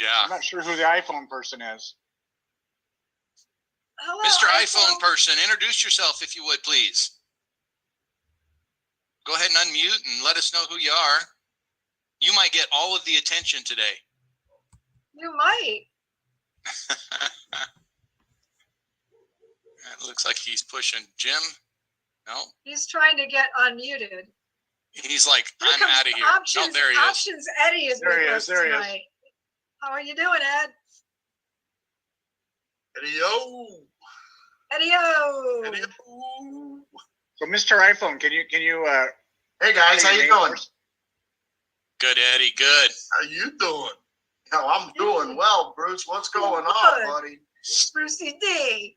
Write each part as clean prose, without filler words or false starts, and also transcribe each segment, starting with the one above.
Yeah. I'm not sure who the iPhone person is. Hello, Mr. iPhone person, introduce yourself if you would, please. Go ahead and unmute and let us know who you are. You might get all of the attention today. You might. It looks like he's pushing Jim. No. He's trying to get unmuted. He's like, Here I'm comes out of here. Options, No, there he is. Options Eddie is There he with is, us there he is. tonight. How are you doing, Ed? Eddie-o. Eddie-o. Eddie-o. So, Mr. iPhone, can you Hey guys, how you doing? Good, Eddie. Good. How you doing? No, I'm doing well, Bruce. What's going on, buddy? Brucey D.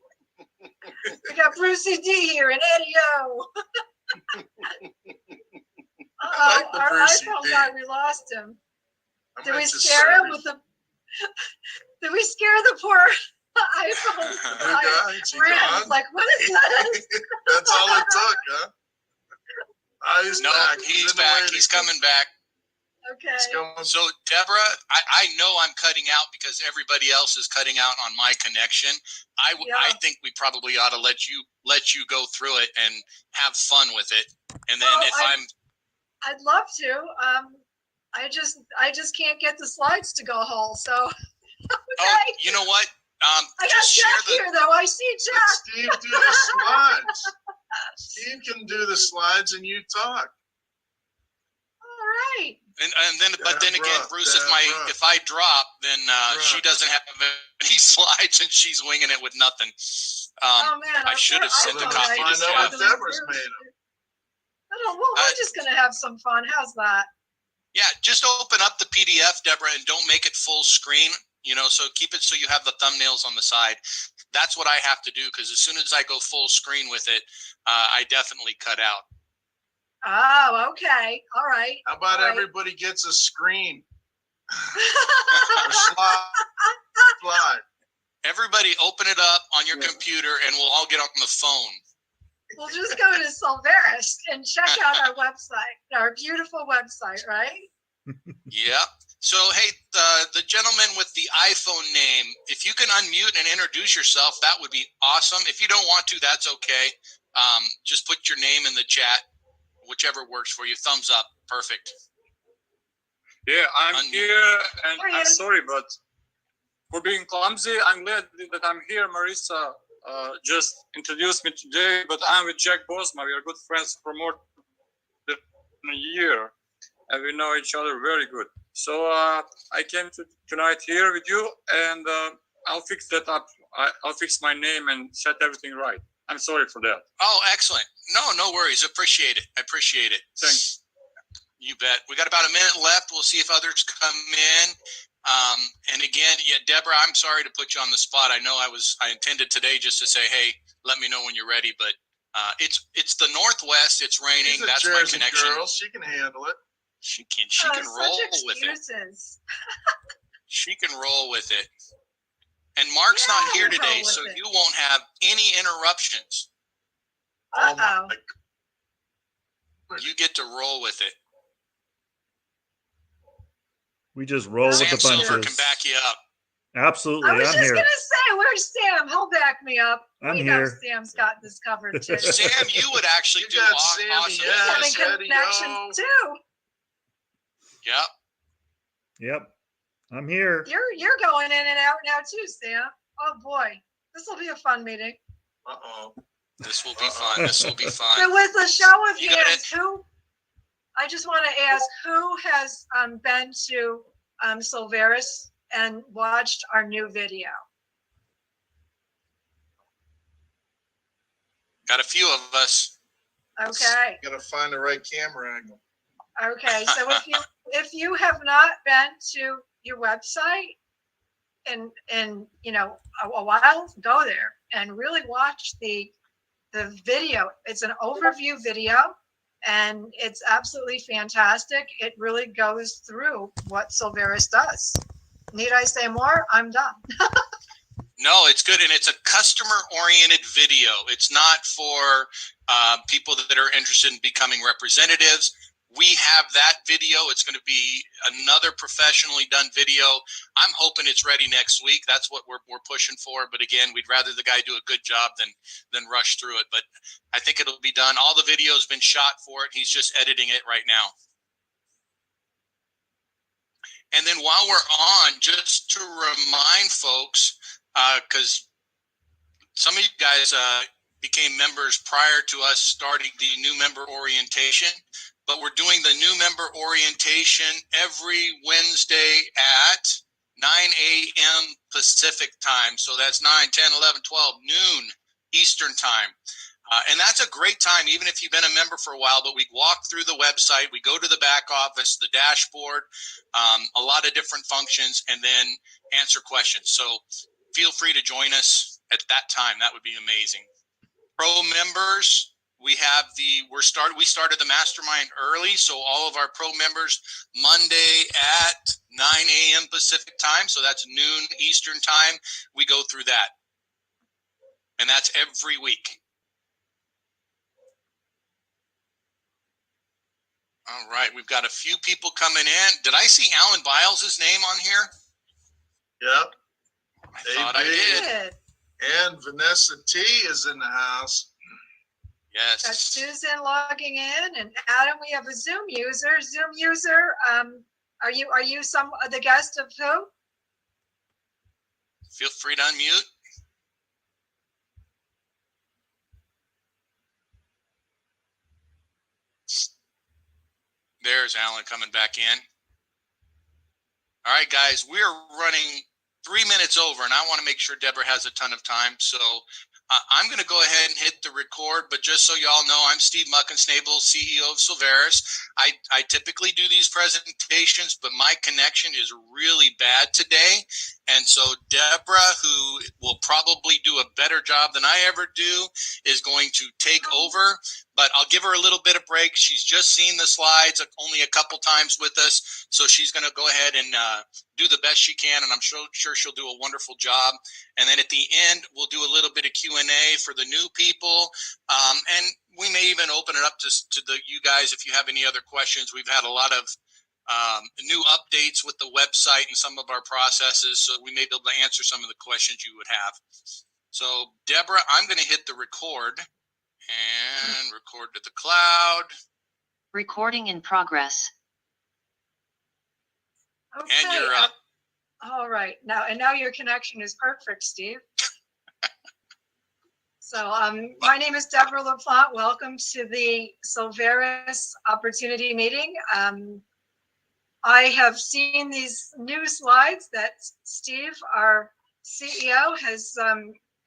We got Brucey D here and Eddie-o. I like the Our Brucey iPhone D. guy, we lost him. I Did we meant to scare him service- with the? Did we scare the poor iPhone Hey guy? guys, you Ran, gone? was like, what is this? That's all it took, huh? He's No, back. he's in the back. way He's to- coming back. Okay. He's coming. So, Deborah, I know I'm cutting out because everybody else is cutting out on my connection. I think we probably ought to let you go through it and have fun with it. And then I'd love to. I just can't get the slides to go whole. So. Okay. Oh, you know what? I got just share Jack here though. I see Let Jack. Steve do the slides. Steve can do the slides and you talk. All right. And then, but then again, Deborah, Bruce, Deborah. if I drop, then she Deborah. doesn't have any slides and she's winging it with nothing. Oh man, I should have sent a Let's copy find to out what Jeff. Deborah's made of. We're just gonna have some fun. How's that? Yeah, just open up the PDF, Deborah, and don't make it full screen. So keep it so you have the thumbnails on the side. That's what I have to do because as soon as I go full screen with it, I definitely cut out. Oh, okay. All right. How about All right. everybody gets a screen? Or slide. Everybody open it up on your computer and we'll all get on the phone. We'll just go to Solveres and check out our website, our beautiful website, right? Yep. So, hey, the gentleman with the iPhone name, if you can unmute and introduce yourself, that would be awesome. If you don't want to, that's okay. Just put your name in the chat, whichever works for you. Thumbs up. Perfect. Yeah, I'm here, and There he I'm is. sorry, but for being clumsy, I'm glad that I'm here. Marissa just introduced me today, but I'm with Jack Bosma. We are good friends for more than a year, and we know each other very good. So I came tonight here with you, and I'll fix that up. I'll fix my name and set everything right. I'm sorry for that. Oh, excellent. No worries. Appreciate it. I appreciate it. Thanks. You bet. We got about a minute left. We'll see if others come in. And again, yeah, Deborah, I'm sorry to put you on the spot. I know I intended today just to say, hey, let me know when you're ready, but it's the Northwest. It's raining. She's a That's Jersey my connection. girl. She can handle it. She can roll with it. She can roll with it. And Mark's not here today, so you won't have any interruptions. Uh-oh. You get to roll with it. We just roll with Sam the Silver punches. can back you up. Absolutely, I was I'm just here. gonna say, where's Sam? He'll back me up. I'm We know here. Sam's got this covered too. Sam, you would actually You do got awesome. Sammy, He's yeah. having Eddie-o. connections too. Yep. Yep, I'm here. You're going in and out now too, Sam. Oh boy, this will be a fun meeting. Uh-oh. This will be fun. This will be fun. So with a show of You got hands, I just want to ask, who has been to Solveres and watched our new video? Got a few of us. Okay. Gotta find the right camera angle. Okay, so if you have not been to your website in a while, go there and really watch the video. It's an overview video and it's absolutely fantastic. It really goes through what Solveres does. Need I say more? I'm done. No, it's good. And it's a customer-oriented video. It's not for people that are interested in becoming representatives. we have that video. It's going to be another professionally done video. I'm hoping it's ready next week. That's what we're pushing for. But again, we'd rather the guy do a good job than rush through it. But I think it'll be done. All the video's been shot for it. He's just editing it right now. And then while we're on, just to remind folks, because some of you guys became members prior to us starting the new member orientation, but we're doing the new member orientation every Wednesday at 9 a.m. Pacific time. So that's 9, 10, 11, 12, noon Eastern time. And that's a great time, even if you've been a member for a while, but we walk through the website, we go to the back office, the dashboard, a lot of different functions, and then answer questions. So feel free to join us at that time. That would be amazing. Pro members, we started the mastermind early, so all of our pro members Monday at 9 a.m. Pacific time, so that's noon Eastern time, we go through that. And that's every week. All right, we've got a few people coming in. Did I see Alan Biles' name on here? Yep. I thought I did. And Vanessa T is in the house. Yes. Got Susan logging in, and Adam, we have a Zoom user. Zoom user, are you the guest of who? Feel free to unmute. There's Alan coming back in. All right, guys, we're running 3 minutes over, and I want to make sure Deborah has a ton of time. So I'm going to go ahead and hit the record, but just so y'all know, I'm Steve Muckensnable, CEO of Solveres. I typically do these presentations, but my connection is really bad today. And so Deborah, who will probably do a better job than I ever do, is going to take over. But I'll give her a little bit of break. She's just seen the slides only a couple times with us, so she's going to go ahead and do the best she can, and I'm sure she'll do a wonderful job. And then at the end, we'll do a little bit of Q&A for the new people, and we may even open it up to you guys if you have any other questions. We've had a lot of new updates with the website and some of our processes, so we may be able to answer some of the questions you would have. So, Deborah, I'm going to hit the record. And record to the cloud. Recording in progress. Okay. And you're up. All right. Now your connection is perfect, Steve. So my name is Deborah LaPlante. Welcome to the Solveres Opportunity meeting. I have seen these new slides that Steve, our CEO, has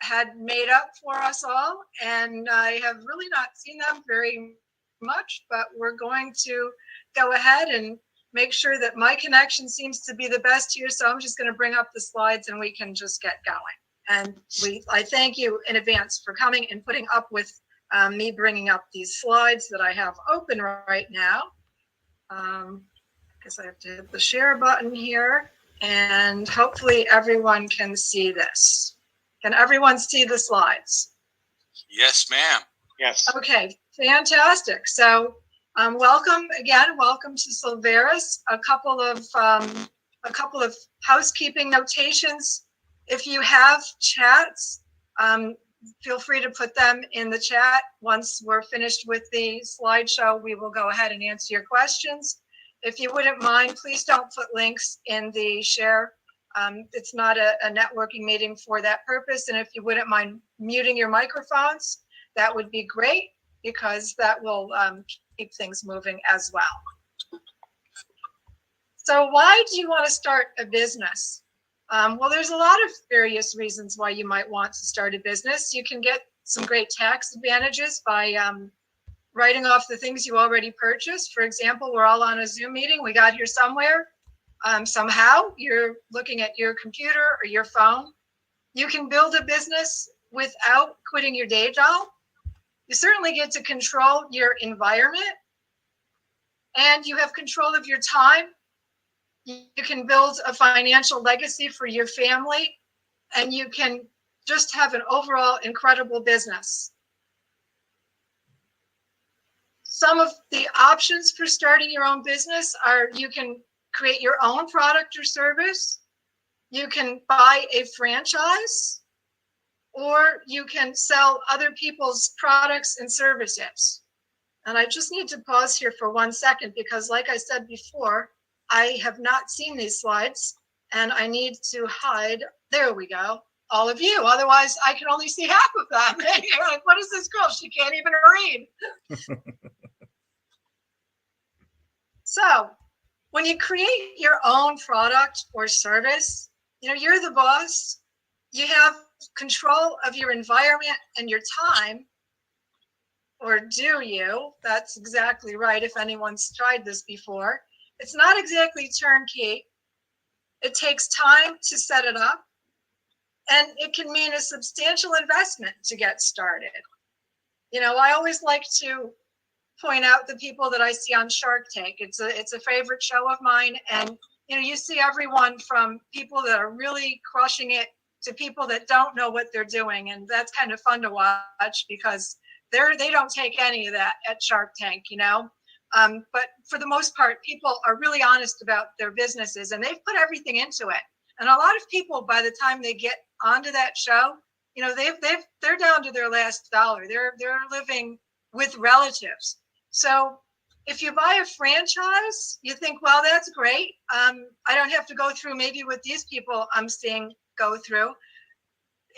had made up for us all, and I have really not seen them very much, but we're going to go ahead and make sure that my connection seems to be the best here. So I'm just going to bring up the slides and we can just get going. And I thank you in advance for coming and putting up with me bringing up these slides that I have open right now. I guess I have to hit the share button here, and hopefully everyone can see this. Can everyone see the slides? Yes, ma'am. Yes. Okay, fantastic. So welcome again. Welcome to Solveres. A couple of housekeeping notations. If you have chats, feel free to put them in the chat. Once we're finished with the slideshow, we will go ahead and answer your questions. If you wouldn't mind, please don't put links in the share. It's not a networking meeting for that purpose. And if you wouldn't mind muting your microphones, that would be great, because that will keep things moving as well. So why do you want to start a business? Well, there's a lot of various reasons why you might want to start a business. You can get some great tax advantages by writing off the things you already purchased. For example, we're all on a Zoom meeting. We got here somewhere. Somehow you're looking at your computer or your phone. You can build a business without quitting your day job. You certainly get to control your environment, and you have control of your time. You can build a financial legacy for your family, and you can just have an overall incredible business. Some of the options for starting your own business are you can create your own product or service, you can buy a franchise, or you can sell other people's products and services. And I just need to pause here for 1 second because like I said before, I have not seen these slides and I need to hide, there we go, all of you. Otherwise I can only see half of them. You're like, what is this girl? She can't even read. So when you create your own product or service, you know, you're the boss, you have control of your environment and your time. Or do you? That's exactly right. If anyone's tried this before, it's not exactly turnkey. It takes time to set it up, and it can mean a substantial investment to get started. You know, I always like to point out the people that I see on Shark Tank. It's a favorite show of mine, and you know, you see everyone from people that are really crushing it to people that don't know what they're doing, and that's kind of fun to watch because they don't take any of that at Shark Tank, you know. But for the most part, people are really honest about their businesses and they've put everything into it. And a lot of people, by the time they get onto that show, you know, they're down to their last dollar. They're living with relatives. So if you buy a franchise, you think, well, that's great. I don't have to go through maybe what these people I'm seeing go through.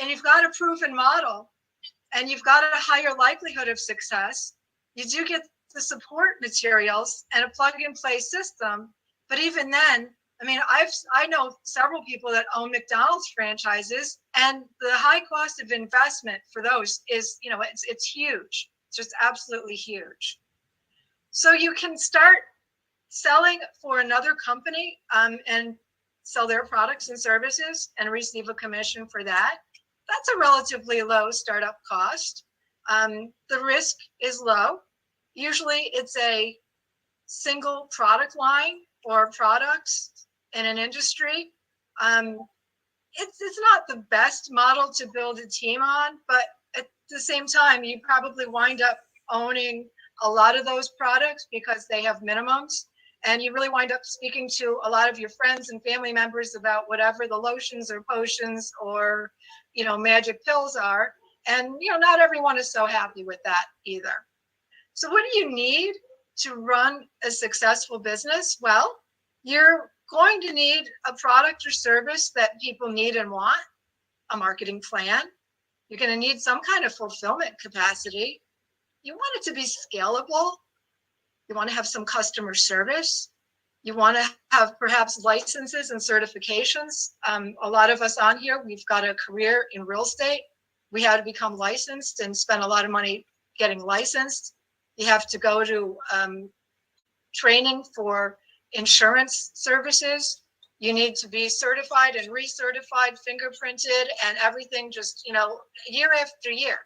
And you've got a proven model, and you've got a higher likelihood of success. You do get the support materials and a plug-and-play system, but even then, I mean, I know several people that own McDonald's franchises, and the high cost of investment for those is, you know, it's huge. It's just absolutely huge. So you can start selling for another company and sell their products and services and receive a commission for that. That's a relatively low startup cost. The risk is low. Usually it's a single product line or products in an industry. It's not the best model to build a team on, but at the same time, you probably wind up owning a lot of those products because they have minimums. And you really wind up speaking to a lot of your friends and family members about whatever the lotions or potions or, you know, magic pills are. And, you know, not everyone is so happy with that either. So what do you need to run a successful business? Well, you're going to need a product or service that people need and want, a marketing plan. You're going to need some kind of fulfillment capacity. You want it to be scalable. You want to have some customer service. You want to have perhaps licenses and certifications. A lot of us on here, we've got a career in real estate. We had to become licensed and spend a lot of money getting licensed. You have to go to training for insurance services. You need to be certified and recertified, fingerprinted, and everything just, you know, year after year.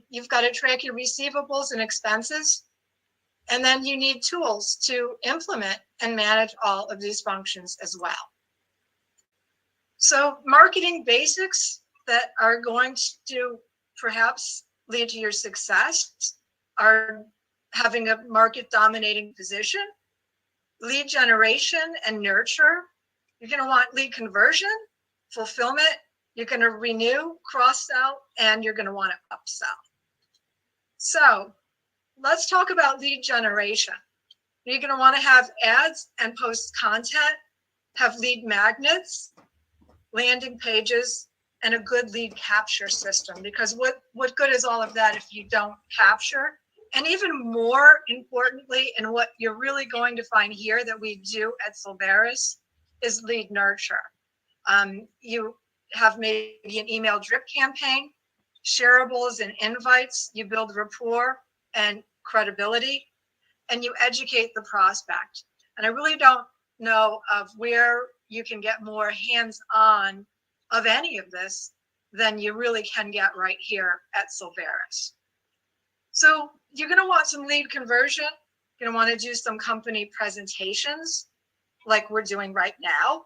You've got to track your receivables and expenses. And then you need tools to implement and manage all of these functions as well. So marketing basics that are going to perhaps lead to your success are having a market dominating position, lead generation and nurture. You're going to want lead conversion, fulfillment. You're going to renew, cross-sell, and you're going to want to upsell. So let's talk about lead generation. You're going to want to have ads and post content, have lead magnets, landing pages, and a good lead capture system. Because what good is all of that if you don't capture? And even more importantly, and what you're really going to find here that we do at Solveres is lead nurture. You have maybe an email drip campaign, shareables and invites. You build rapport and credibility, and you educate the prospect. And I really don't know of where you can get more hands-on of any of this than you really can get right here at Solveres. So you're going to want some lead conversion. You're going to want to do some company presentations like we're doing right now.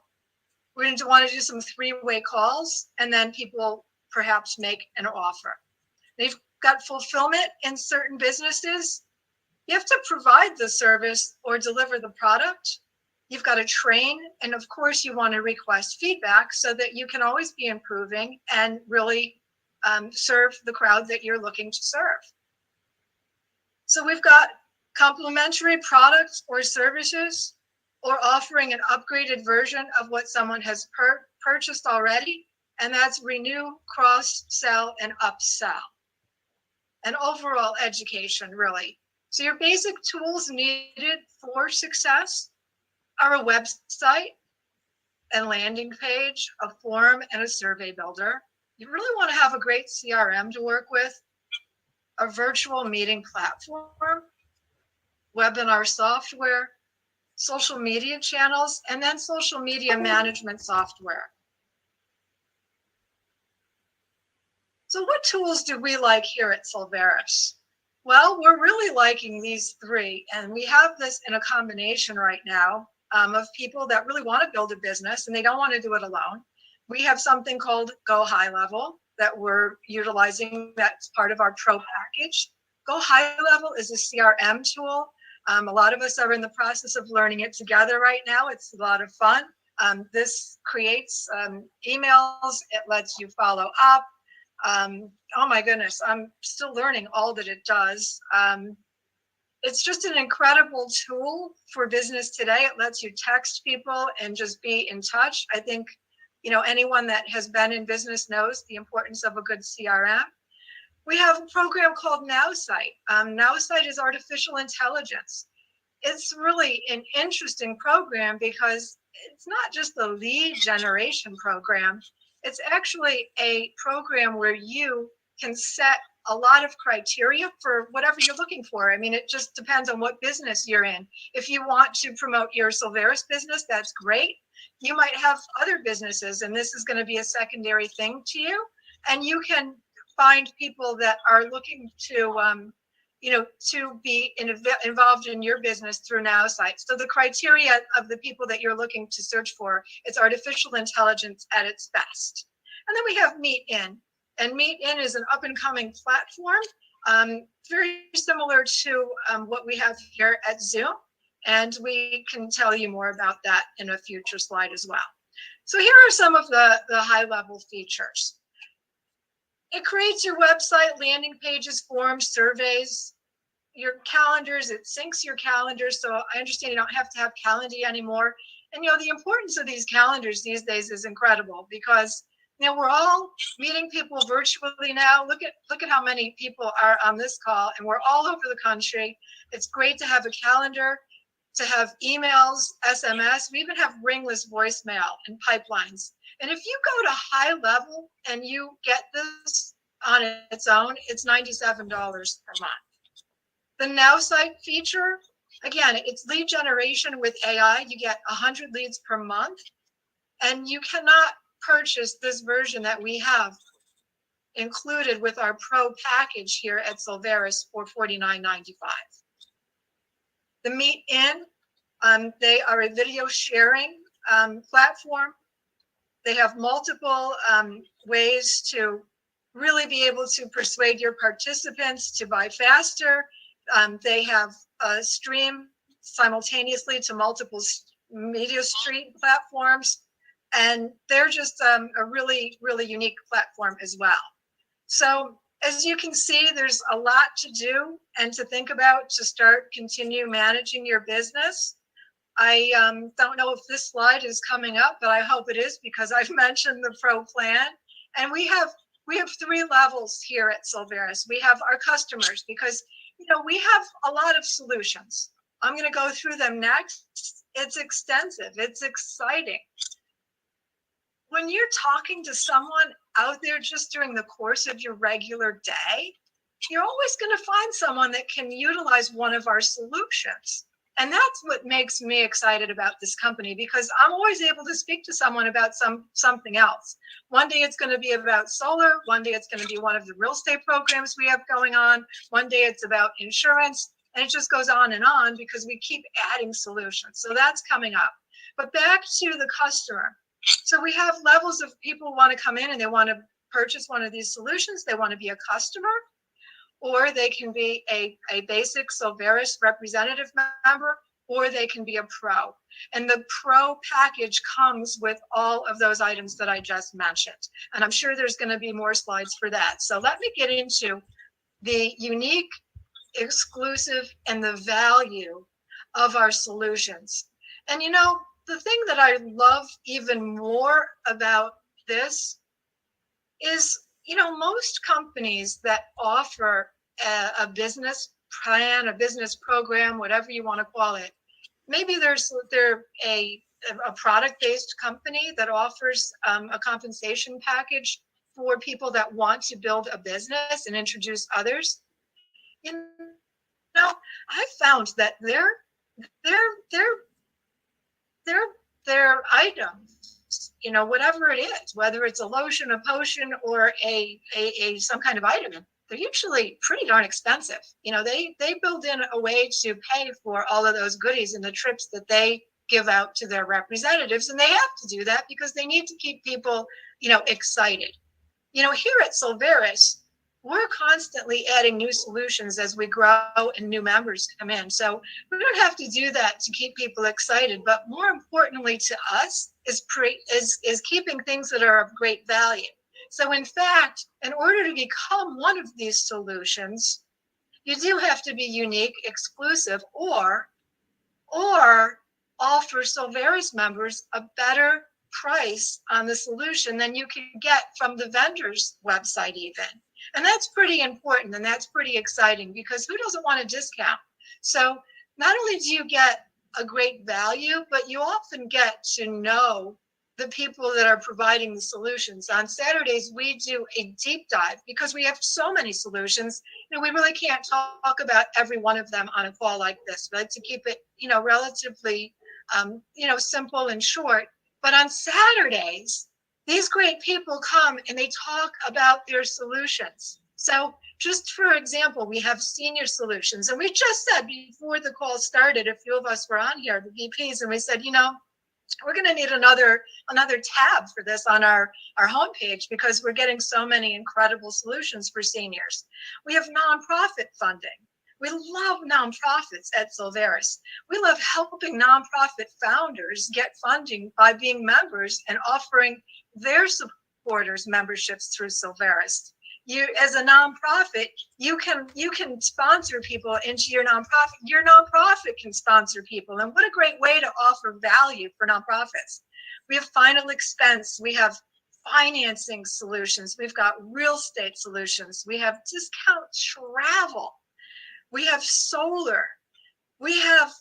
We're going to want to do some three-way calls, and then people perhaps make an offer. They've got fulfillment in certain businesses. You have to provide the service or deliver the product. You've got to train. And of course, you want to request feedback so that you can always be improving and really serve the crowd that you're looking to serve. So we've got complementary products or services, or offering an upgraded version of what someone has purchased already. And that's renew, cross, sell, and upsell. And overall education, really. So your basic tools needed for success are a website, a landing page, a form, and a survey builder. You really want to have a great CRM to work with, a virtual meeting platform, webinar software, social media channels, and then social media management software. So what tools do we like here at Solveres? Well, we're really liking these three, and we have this in a combination right now of people that really want to build a business and they don't want to do it alone. We have something called Go High Level that we're utilizing. That's part of our pro package. Go High Level is a CRM tool. A lot of us are in the process of learning it together right now. It's a lot of fun. This creates emails. It lets you follow up. Oh my goodness, I'm still learning all that it does. It's just an incredible tool for business today. It lets you text people and just be in touch. I think, anyone that has been in business knows the importance of a good CRM. We have a program called NowSite. NowSite is artificial intelligence. It's really an interesting program because it's not just a lead generation program. It's actually a program where you can set a lot of criteria for whatever you're looking for. I mean, it just depends on what business you're in. If you want to promote your Solveres business, that's great. You might have other businesses, and this is going to be a secondary thing to you. And you can find people that are looking to, to be involved in your business through NowSite. So the criteria of the people that you're looking to search for, it's artificial intelligence at its best. And then we have MeetIn. And MeetIn is an up-and-coming platform, very similar to what we have here at Zoom. And we can tell you more about that in a future slide as well. So here are some of the high-level features. It creates your website, landing pages, forms, surveys, your calendars. It syncs your calendars. So I understand you don't have to have Calendly anymore. And, the importance of these calendars these days is incredible because, we're all meeting people virtually now. Look at how many people are on this call, and we're all over the country. It's great to have a calendar, to have emails, SMS. We even have ringless voicemail and pipelines. And if you go to high level and you get this on its own, it's $97 per month. The NowSite feature, again, it's lead generation with AI. You get 100 leads per month, and you cannot purchase this version that we have included with our pro package here at Solveres for $49.95. The MeetIn, they are a video sharing platform. They have multiple ways to really be able to persuade your participants to buy faster. They have a stream simultaneously to multiple media stream platforms. And they're just a really, really unique platform as well. So as you can see, there's a lot to do and to think about to continue managing your business. I don't know if this slide is coming up, but I hope it is because I've mentioned the pro plan. And we have 3 levels here at Solveres. We have our customers because, we have a lot of solutions. I'm going to go through them next. It's extensive. It's exciting. When you're talking to someone out there just during the course of your regular day, you're always going to find someone that can utilize one of our solutions. And that's what makes me excited about this company because I'm always able to speak to someone about something else. One day it's going to be about solar. One day it's going to be one of the real estate programs we have going on. One day it's about insurance. And it just goes on because we keep adding solutions. So that's coming up. But back to the customer. So we have levels of people who want to come in and they want to purchase one of these solutions. They want to be a customer. or they can be a basic Solveres representative member, or they can be a pro. And the pro package comes with all of those items that I just mentioned. And I'm sure there's going to be more slides for that. So let me get into the unique, exclusive, and the value of our solutions. And you know, the thing that I love even more about this is, you know, most companies that offer a business plan, a business program, whatever you want to call it, maybe they're a product-based company that offers a compensation package for people that want to build a business and introduce others. You know, I found that their items, you know, whatever it is, whether it's a lotion, a potion, or a some kind of item, they're usually pretty darn expensive. You know, they build in a way to pay for all of those goodies and the trips that they give out to their representatives, and they have to do that because they need to keep people, you know, excited. You know, here at Solveres, we're constantly adding new solutions as we grow and new members come in. So we don't have to do that to keep people excited, but more importantly to us is keeping things that are of great value. So in fact, in order to become one of these solutions, you do have to be unique, exclusive, or offer Solveres members a better price on the solution than you can get from the vendor's website even. And that's pretty important, and that's pretty exciting, because who doesn't want a discount? So not only do you get a great value, but you often get to know the people that are providing the solutions. On Saturdays, we do a deep dive because we have so many solutions. You know, we really can't talk about every one of them on a call like this. We like to keep it, you know, relatively, you know, simple and short. But on Saturdays, these great people come and they talk about their solutions. So just for example, we have senior solutions. And we just said before the call started, a few of us were on here, the VPs, and we said, you know, we're going to need another tab for this on our homepage because we're getting so many incredible solutions for seniors. We have nonprofit funding. We love nonprofits at Solveres. We love helping nonprofit founders get funding by being members and offering their supporters memberships through Solveres. You, as a nonprofit, you can sponsor people into your nonprofit. Your nonprofit can sponsor people, and what a great way to offer value for nonprofits. We have final expense. We have financing solutions. We've got real estate solutions. We have discount travel. We have solar. We have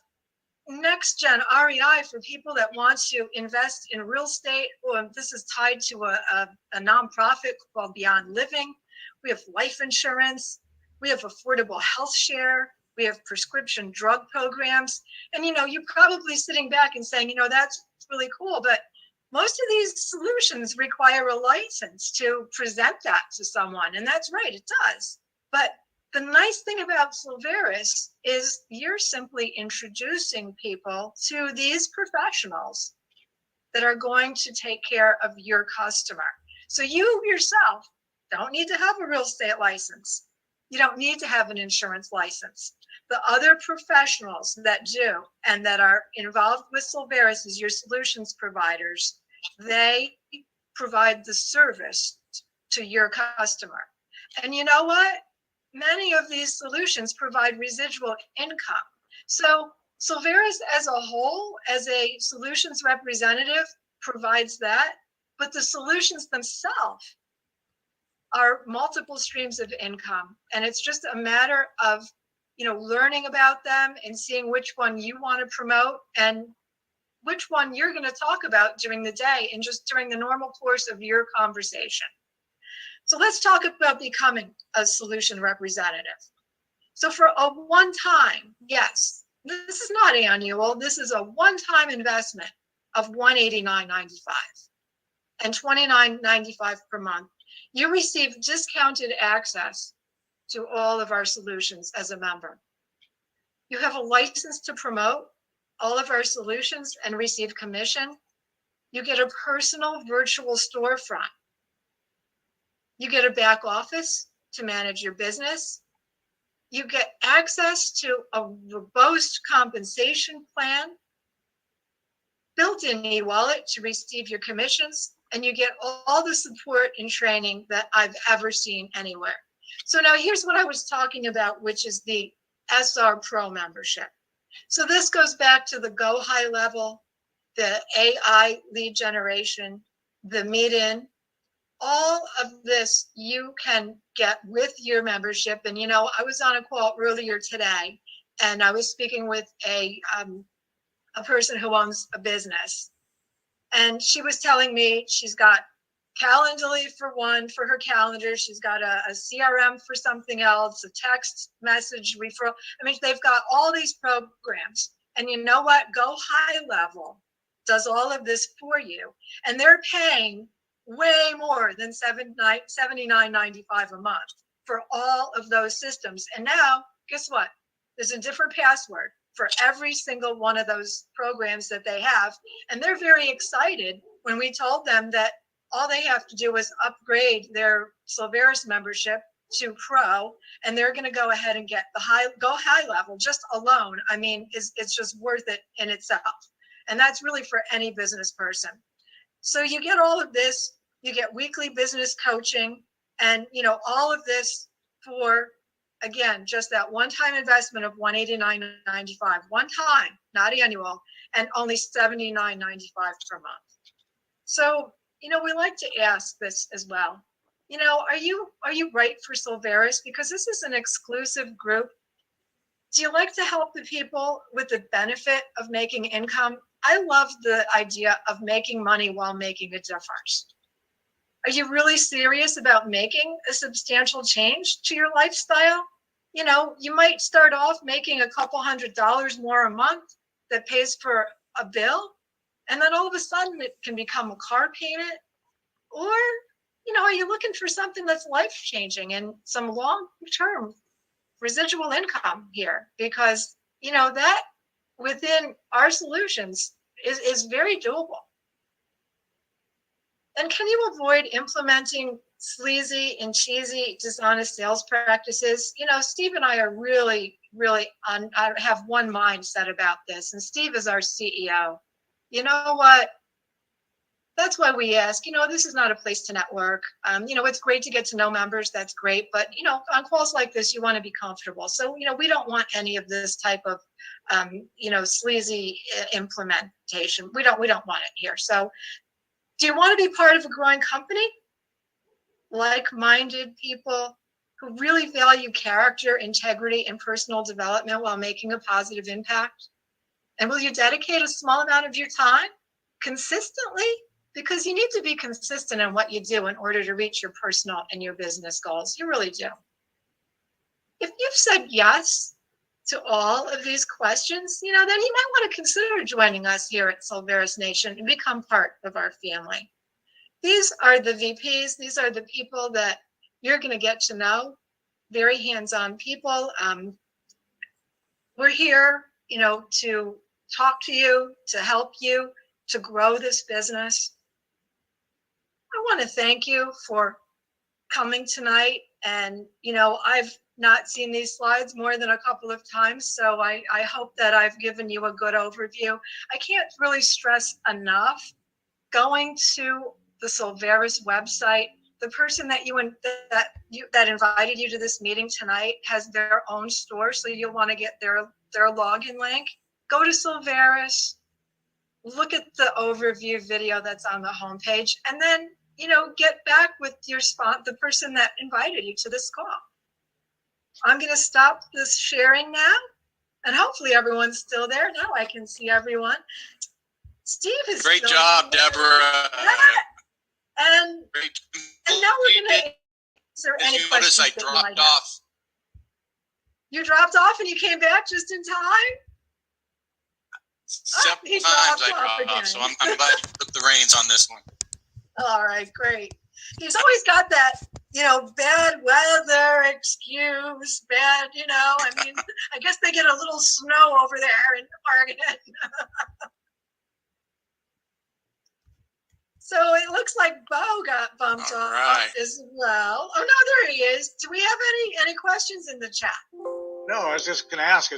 next gen REI for people that want to invest in real estate. This is tied to a nonprofit called Beyond Living. We have life insurance. We have affordable health share. We have prescription drug programs. And, you know, you're probably sitting back and saying, you know, that's really cool, but most of these solutions require a license to present that to someone. And that's right, it does. But the nice thing about Solveres is you're simply introducing people to these professionals that are going to take care of your customer. So you yourself don't need to have a real estate license. You don't need to have an insurance license. The other professionals that do and that are involved with Solveres as your solutions providers, they provide the service to your customer. And you know what? Many of these solutions provide residual income. So Solveres as a whole, as a solutions representative, provides that, but the solutions themselves are multiple streams of income. And it's just a matter of, you know, learning about them and seeing which one you want to promote and which one you're going to talk about during the day and just during the normal course of your conversation. So let's talk about becoming a solution representative. So for a one-time, yes, this is not annual, this is a one-time investment of $189.95 and $29.95 per month. You receive discounted access to all of our solutions as a member. You have a license to promote all of our solutions and receive commission. You get a personal virtual storefront. You get a back office to manage your business. You get access to a robust compensation plan, built-in e-wallet to receive your commissions, and you get all the support and training that I've ever seen anywhere. So now here's what I was talking about, which is the SR Pro membership. So this goes back to the Go High level, the AI lead generation, the meet-in. All of this you can get with your membership. And, you know, I was on a call earlier today, and I was speaking with a person who owns a business. And she was telling me she's got Calendly for one, for her calendar. She's got a CRM for something else, a text message referral. I mean, they've got all these programs. And you know what? Go High Level does all of this for you. And they're paying way more than $79.95 a month for all of those systems. And now, guess what? There's a different password for every single one of those programs that they have. And they're very excited when we told them that all they have to do is upgrade their Solveres membership to Pro, and they're going to go ahead and get the Go High Level just alone. I mean, it's just worth it in itself. And that's really for any business person. So you get all of this, you get weekly business coaching, and you know, all of this for, again, just that one-time investment of $189.95, one time, not annual, and only $79.95 per month. So, you know, we like to ask this as well. You know, are you right for Solveres? Because this is an exclusive group. Do you like to help the people with the benefit of making income? I love the idea of making money while making a difference. Are you really serious about making a substantial change to your lifestyle? You know, you might start off making a couple $100 more a month that pays for a bill, and then all of a sudden it can become a car payment. Or, you know, are you looking for something that's life-changing and some long-term residual income here? Because, you know, that within our solutions is very doable. And can you avoid implementing sleazy and cheesy, dishonest sales practices? You know, Steve and I are really I have one mindset about this, and Steve is our CEO. You know what? That's why we ask, you know, this is not a place to network. You know, it's great to get to know members. That's great. But, you know, on calls like this, you want to be comfortable. So, you know, we don't want any of this type of, you know, sleazy implementation. We don't want it here. So do you want to be part of a growing company? Like-minded people who really value character, integrity, and personal development while making a positive impact? And will you dedicate a small amount of your time consistently? Because you need to be consistent in what you do in order to reach your personal and your business goals. You really do. If you've said yes to all of these questions, you know, then you might want to consider joining us here at Solveres Nation and become part of our family. These are the VPs. These are the people that you're going to get to know. Very hands-on people. We're here, you know, to talk to you, to help you, to grow this business. I want to thank you for coming tonight. And, you know, I've not seen these slides more than a couple of times, so I hope that I've given you a good overview. I can't really stress enough, going to the Solveres website, the person that that invited you to this meeting tonight has their own store, so you'll want to get their login link. Go to Solveres, look at the overview video that's on the homepage, and then, you know, get back with your the person that invited you to this call. I'm going to stop this sharing now, and hopefully everyone's still there. Now I can see everyone. Steve is great job, Deborah. And now we're going to answer any you questions notice I that you might dropped have. off. You dropped off and you came back just in time? Several he times dropped I off dropped off, again. so I'm glad you took the reins on this one. All right, great. He's always got that, you know, bad weather excuse, bad, you know, I mean, I guess they get a little snow over there in Oregon. So it looks like Bo got bumped off as well. Oh, no, there he is. Do we have any questions in the chat? No, I was just going to ask,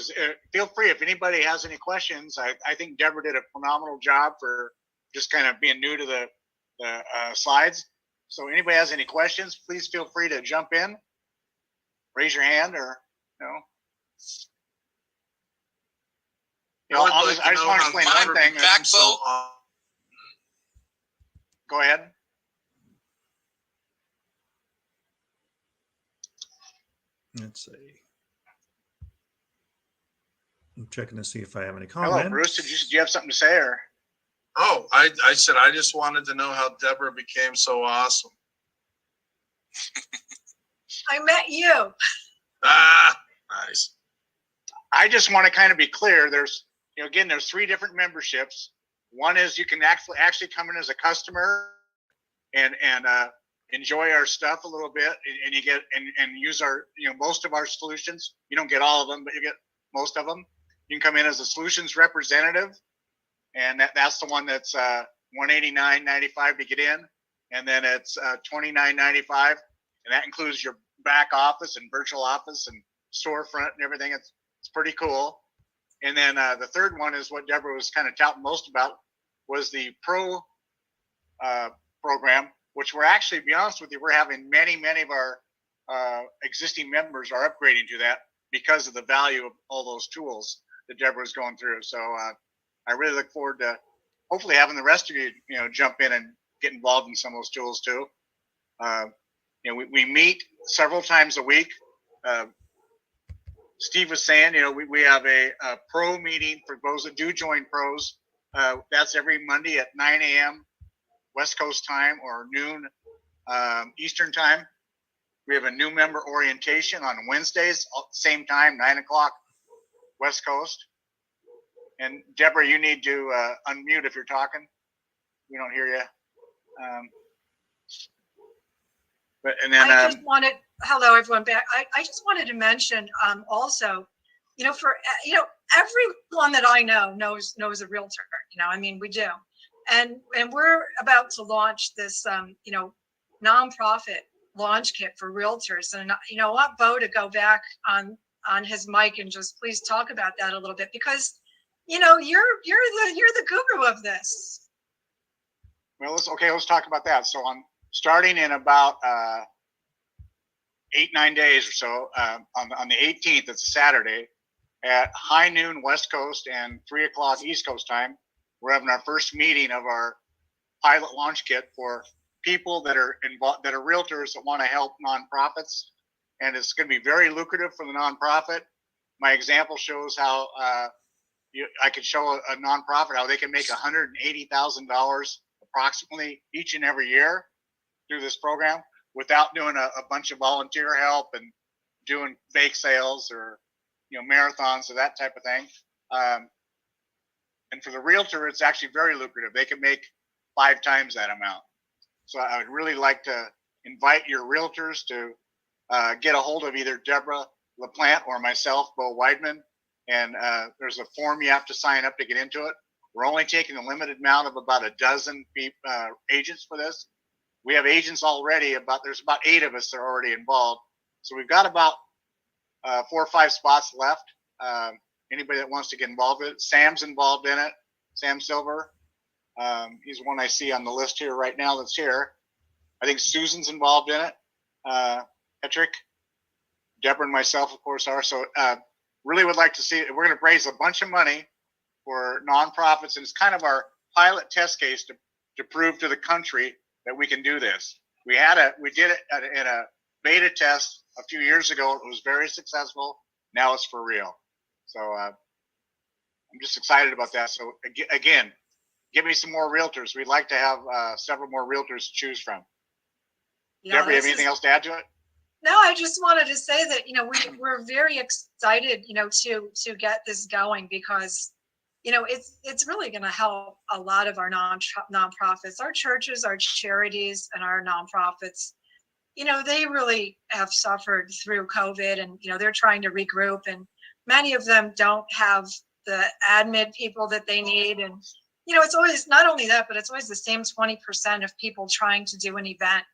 feel free if anybody has any questions. I think Deborah did a phenomenal job for just kind of being new to the slides. So anybody has any questions, please feel free to jump in, raise your hand, or I just want to explain one thing. Go ahead. Let's see. I'm checking to see if I have any Hello, comments. Bruce. Do you have something to say, or? Oh, I said I just wanted to know how Deborah became so awesome. I met you. Ah, nice. I just want to kind of be clear. There's, again, there's 3 different memberships. One is you can actually come in as a customer and enjoy our stuff a little bit, and you get and use our most of our solutions. You don't get all of them, but you get most of them. You can come in as a solutions representative, and that's the one that's $189.95 to get in, and then it's $29.95, and that includes your back office and virtual office and storefront and everything. It's pretty cool. And then the third one is what Deborah was kind of touting most about, was the Pro program, which we're actually, to be honest with you, we're having many of our existing members are upgrading to that because of the value of all those tools that Deborah was going through. So I really look forward to hopefully having the rest of you, jump in and get involved in some of those tools too. We meet several times a week. Steve was saying, we have a pro meeting for those that do join pros. That's every Monday at 9 a.m. West Coast time or noon Eastern time. We have a new member orientation on Wednesdays, same time, 9 o'clock West Coast. And Deborah, you need to unmute if you're talking. We don't hear you. I just wanted, hello everyone back. I just wanted to mention also, for everyone that I know knows a realtor. We do, and we're about to launch this nonprofit launch kit for realtors. And I want Bo to go back on his mic and just please talk about that a little bit, because you're the guru of this. Well, let's talk about that. So starting in about 8-9 days or so, on the 18th, it's a Saturday, at high noon West Coast and 3 o'clock East Coast time, we're having our first meeting of our pilot launch kit for people that are involved, that are realtors that want to help nonprofits, and it's going to be very lucrative for the nonprofit. My example shows how I could show a nonprofit how they can make $180,000 approximately each and every year through this program without doing a bunch of volunteer help and doing fake sales or marathons or that type of thing. And for the realtor, it's actually very lucrative. They can make 5 times that amount. So I would really like to invite your realtors to get a hold of either Deborah LaPlante or myself, Bo Weidman. And there's a form you have to sign up to get into it. We're only taking a limited amount of about a dozen agents for this. We have agents already, there's about 8 of us that are already involved. So we've got about 4 or 5 spots left. Anybody that wants to get involved with it. Sam's involved in it. Sam Silver. He's one I see on the list here right now that's here. I think Susan's involved in it. Patrick, Deborah and myself, of course, are. So really would like to see it. We're going to raise a bunch of money for nonprofits, and it's kind of our pilot test case to prove to the country that we can do this. We did it in a beta test a few years ago. It was very successful. Now it's for real. So I'm just excited about that. So again, give me some more realtors. We'd like to have several more realtors to choose from. Yeah, Deborah, you have anything else to add to it? No, I just wanted to say that we're very excited to get this going, because it's really going to help a lot of our nonprofits, our churches, our charities, and our nonprofits. They really have suffered through COVID, and they're trying to regroup, and many of them don't have the admin people that they need. And it's always, not only that, but it's always the same 20% of people trying to do an event.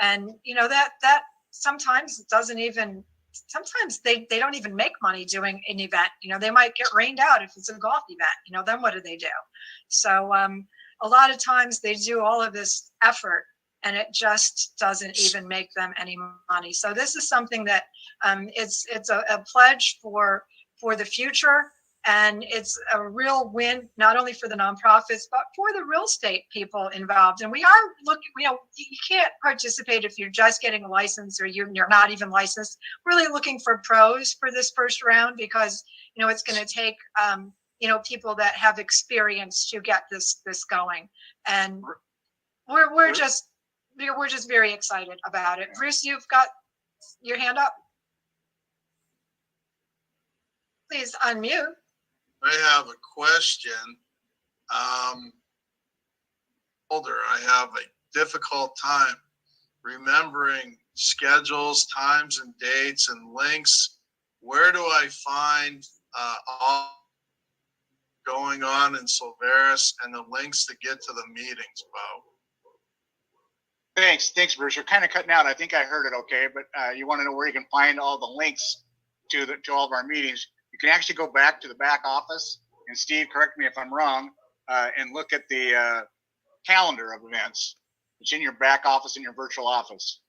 And that sometimes it doesn't even sometimes they don't even make money doing an event. They might get rained out if it's a golf event. Then what do they do? So a lot of times they do all of this effort and it just doesn't even make them any money. So this is something that it's a pledge for the future. And it's a real win, not only for the nonprofits, but for the real estate people involved. And we are looking, you can't participate if you're just getting a license or you're not even licensed. Really looking for pros for this first round, because, it's going to take, people that have experience to get this going. And we're just very excited about it. Bruce, you've got your hand up. Please unmute. I have a question. I have a difficult time remembering schedules, times and dates and links. Where do I find all going on in Solveres and the links to get to the meetings, Bo? Thanks, Bruce. You're kind of cutting out. I think I heard it okay, but you want to know where you can find all the links to all of our meetings. You can actually go back to the back office, and Steve, correct me if I'm wrong, and look at the calendar of events. It's in your back office, in your virtual office.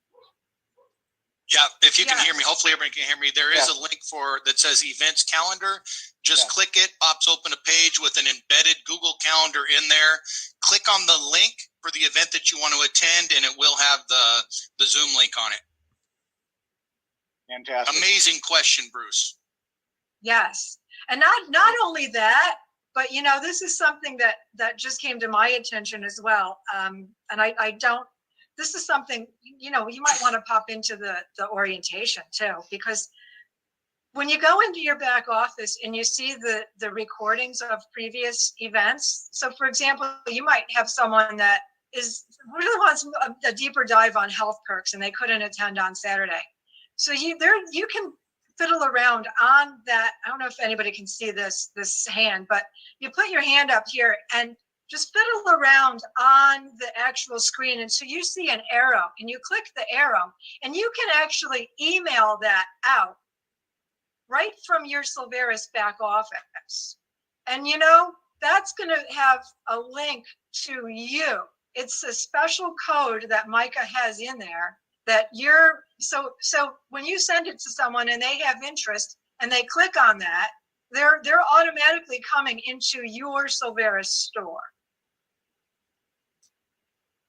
Yeah, if you can hear me, hopefully everybody can hear me. There is a link that says events calendar. Just click it, pops open a page with an embedded Google Calendar in there. Click on the link for the event that you want to attend, and it will have the Zoom link on it. Fantastic. Amazing question, Bruce. Yes. And not only that, but this is something that just came to my attention as well. And this is something, you might want to pop into the orientation too, because when you go into your back office and you see the recordings of previous events. So for example, you might have someone that really wants a deeper dive on health perks and they couldn't attend on Saturday. So you can fiddle around on that. I don't know if anybody can see this hand, but you put your hand up here and just fiddle around on the actual screen. And so you see an arrow and you click the arrow and you can actually email that out right from your Solveres back office. And that's going to have a link to you. It's a special code that Micah has in there that so when you send it to someone and they have interest and they click on that, they're automatically coming into your Solveres store.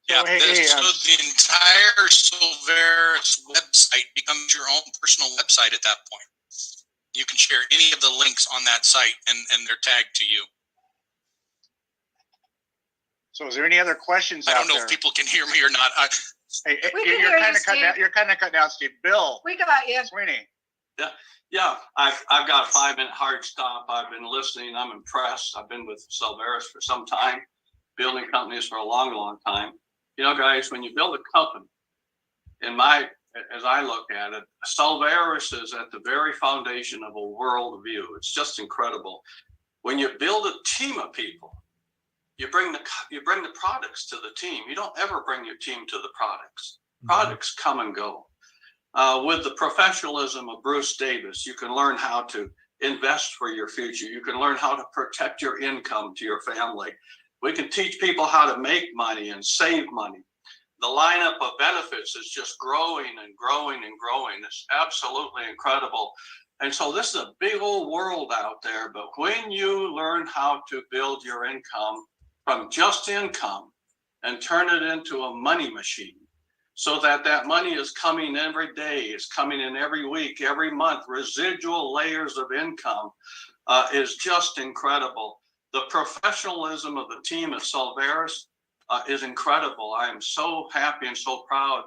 Yeah, so the entire Solveres website becomes your own personal website at that point. You can share any of the links on that site and they're tagged to you. So is there any other questions I don't know if people can hear me or not. You're kind of cutting out, Steve. Bill. We got you. Sweeney. Yeah. I've got a 5-minute hard stop. I've been listening. I'm impressed. I've been with Solveres for some time, building companies for a long, long time. Guys, when you build a company, as I look at it, Solveres is at the very foundation of a worldview. It's just incredible. When you build a team of people, you bring the products to the team. You don't ever bring your team to the products. Products come and go. With the professionalism of Bruce Davis, you can learn how to invest for your future. You can learn how to protect your income to your family. We can teach people how to make money and save money. The lineup of benefits is just growing and growing and growing. It's absolutely incredible. And so this is a big old world out there. But when you learn how to build your income from just income and turn it into a money machine, so that money is coming every day, it's coming in every week, every month, residual layers of income is just incredible. The professionalism of the team at Solveres is incredible. I am so happy and so proud.